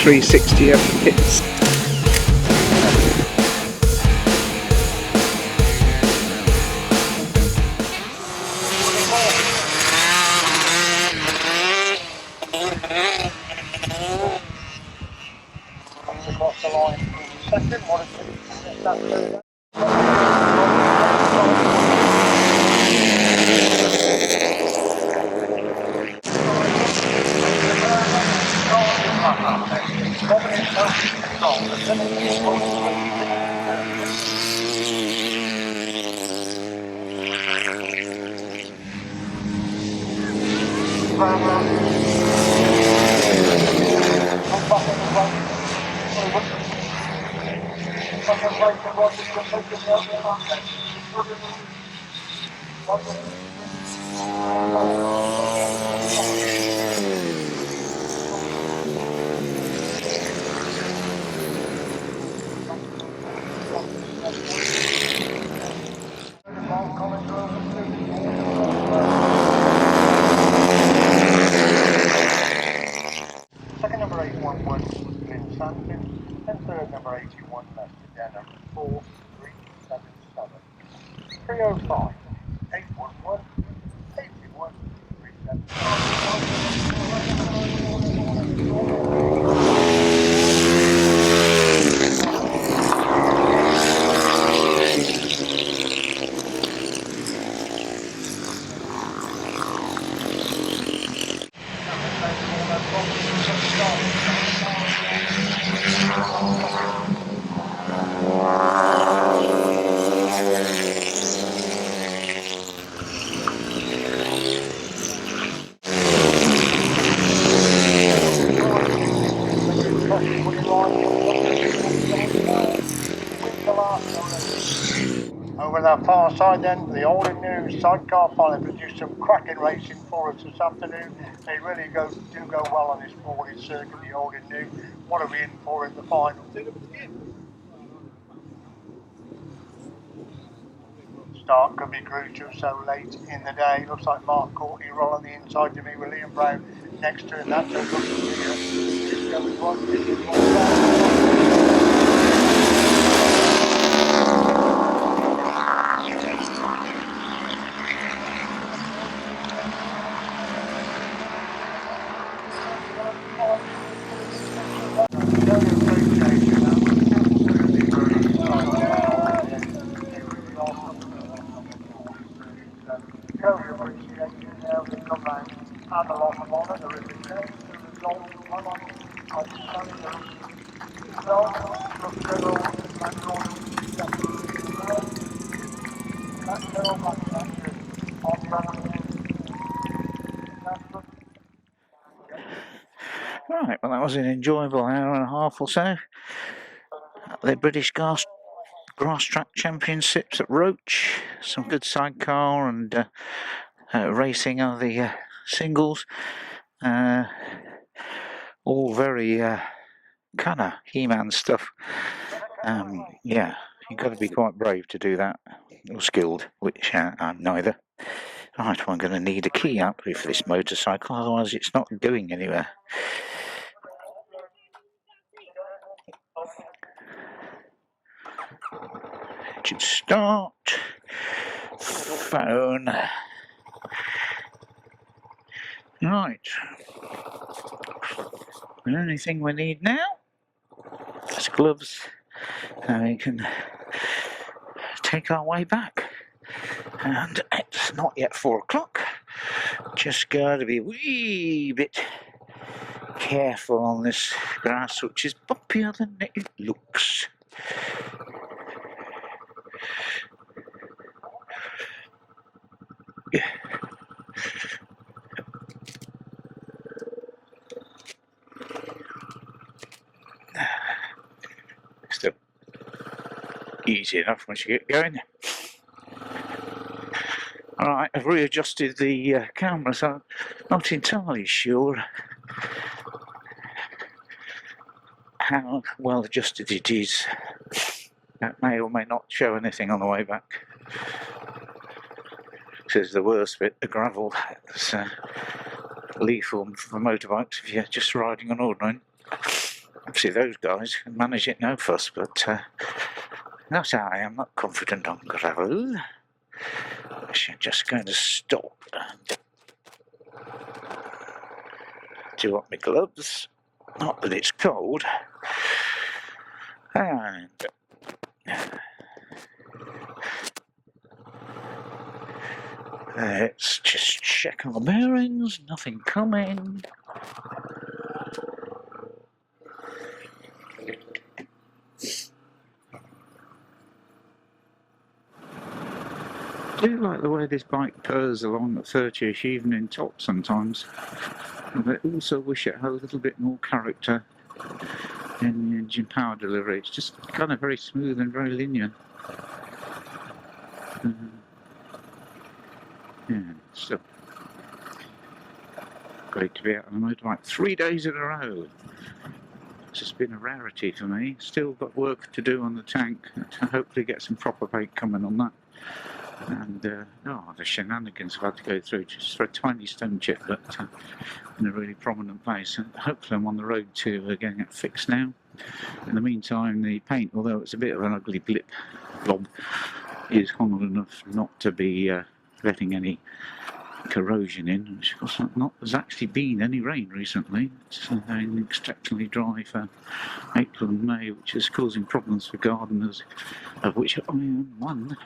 360 over the pits. Across the line second, what is it? Second number 81 was Lynn Santon, and third number 81 left to Denham, 4377. 305, 811, 81, Over that far side then, the old and new sidecar pilot produced some cracking racing for us this afternoon. They really do go well on this boarded circuit, the old and new. What are we in for in the final? Start could be crucial so late in the day. Looks like Mark Courtney rolling the inside to me with Liam Brown next to him. That does look Right, well that was an enjoyable hour and a half or so at the British Grasstrack Championships at Roche. Some good sidecar and racing of the singles. All very kind of He-Man stuff. Yeah, you've got to be quite brave to do that, or skilled, which I'm neither. Right, well, I'm going to need a key up for this motorcycle, otherwise it's not going anywhere. Engine start. Phone. Right. The only thing we need now is gloves, and we can take our way back. And it's not yet 4 o'clock. Just got to be a wee bit careful on this grass, which is bumpier than it looks. Yeah. Still easy enough once you get going. Alright, I've readjusted the camera, so I'm not entirely sure how well adjusted it is. That may or may not show anything on the way back. This is the worst bit, the gravel. It's lethal for motorbikes if you're just riding on ordinary. Obviously those guys can manage it no fuss, but that's how I am, not confident on gravel. I'm just going to stop and do up my gloves, not that it's cold, and let's just check our bearings, nothing coming. I do like the way this bike purrs along at 30ish, even in top sometimes. And I also wish it had a little bit more character in the engine power delivery. It's just kind of very smooth and very linear. Yeah, so great to be out on the motorbike 3 days in a row. It's just been a rarity for me. Still got work to do on the tank to hopefully get some proper paint coming on that. And the shenanigans I've had to go through just for a tiny stone chip, but in a really prominent place. And hopefully I'm on the road to getting it fixed now. In the meantime, the paint, although it's a bit of an ugly blob, is hard enough not to be letting any corrosion in, which of course there's actually been any rain recently. It's been exceptionally dry for April and May, which is causing problems for gardeners, of which I am one.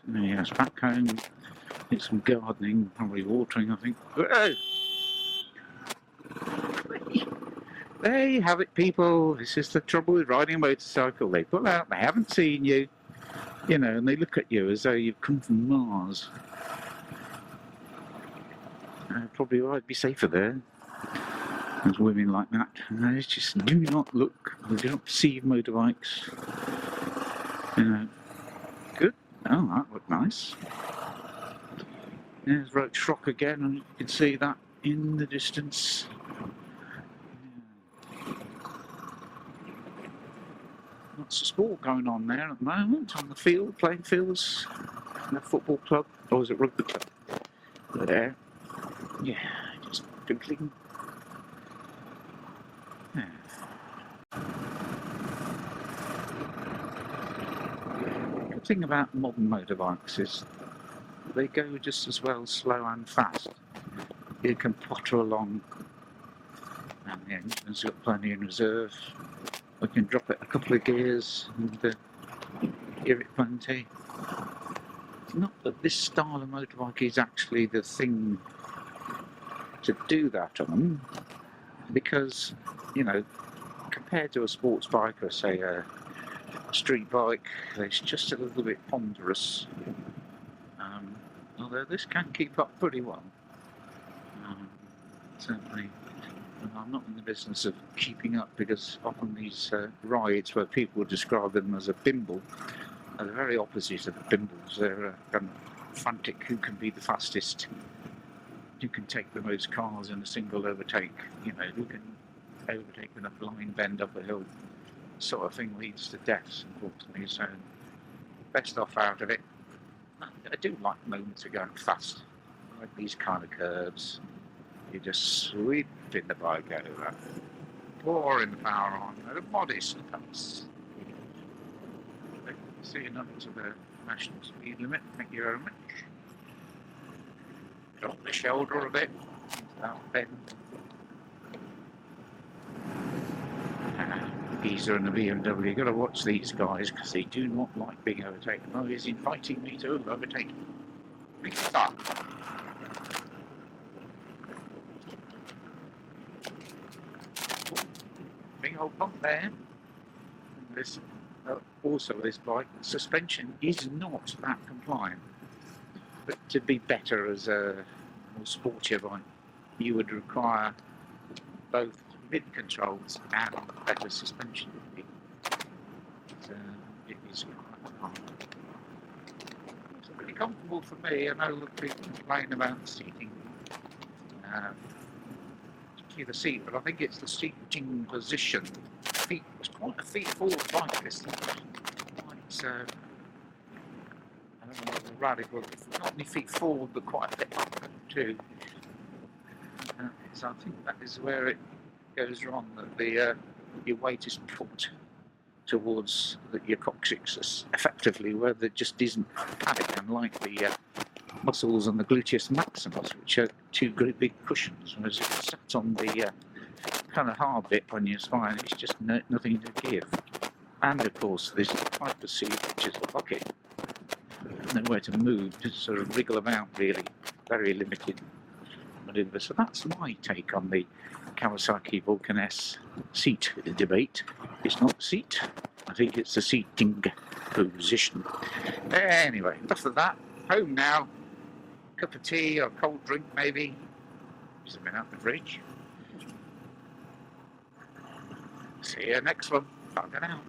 Yes, back home, did some gardening, probably watering, I think. Whoa! There you have it, people. This is the trouble with riding a motorcycle. They pull out, they haven't seen you, you know, and they look at you as though you've come from Mars. Probably I'd be safer there. There's women like that. They just do not look, they do not perceive motorbikes. You know. Good. Oh, that looked nice. There's Roche again, and you can see that in the distance. Lots of sport going on there at the moment on the field, playing fields. The football club, or is it rugby club? There. Yeah, just twinkling. Yeah. The thing about modern motorbikes is they go just as well slow and fast. You can potter along, and the engine's got plenty in reserve. We can drop it a couple of gears and give it plenty. Not that this style of motorbike is actually the thing to do that on, because, you know, compared to a sports bike or say a street bike, it's just a little bit ponderous. Although this can keep up pretty well. Certainly, I'm not in the business of keeping up, because often these rides where people describe them as a bimble are the very opposite of the bimbles. They're kind of frantic, who can be the fastest, who can take the most cars in a single overtake, you know, who can overtake in a blind bend up a hill, sort of thing leads to deaths, unfortunately. So, best off out of it. I do like moments of going fast. I like these kind of curves. You just sweep in the bike over, pouring the power on at a modest pace. Seeing up to the national speed limit, thank you very much. Drop the shoulder a bit, that bend. Geezer and the BMW, you've got to watch these guys because they do not like being overtaken. Oh, he's inviting me to overtake him. Big stop. Big old bump there. This, also this bike, the suspension is not that compliant. But to be better as a more sportier bike, you would require both mid-controls and better suspension. It is quite hard. It's pretty comfortable for me. I know people complain about the seating, particularly the seat, but I think it's the seating position. It's quite a feet forward bike, this thing. Quite, I don't know whether radical, not only feet forward, but quite a bit up too. So I think that is where it goes wrong, that your weight is put towards your coccyx effectively, where there just isn't padding, unlike the muscles and the gluteus maximus, which are two great big cushions, whereas if it's sat on the kind of hard bit on your spine, it's just nothing to give. And of course this Piper seat, which is a bucket, nowhere to move, just sort of wriggle about really, very limited manoeuvre. So that's my take on the Kawasaki Vulcan S seat debate. It's not the seat, I think it's the seating position. Anyway, enough of that. Home now. Cup of tea or cold drink maybe. Just been out the fridge. See you next one. Bye for now.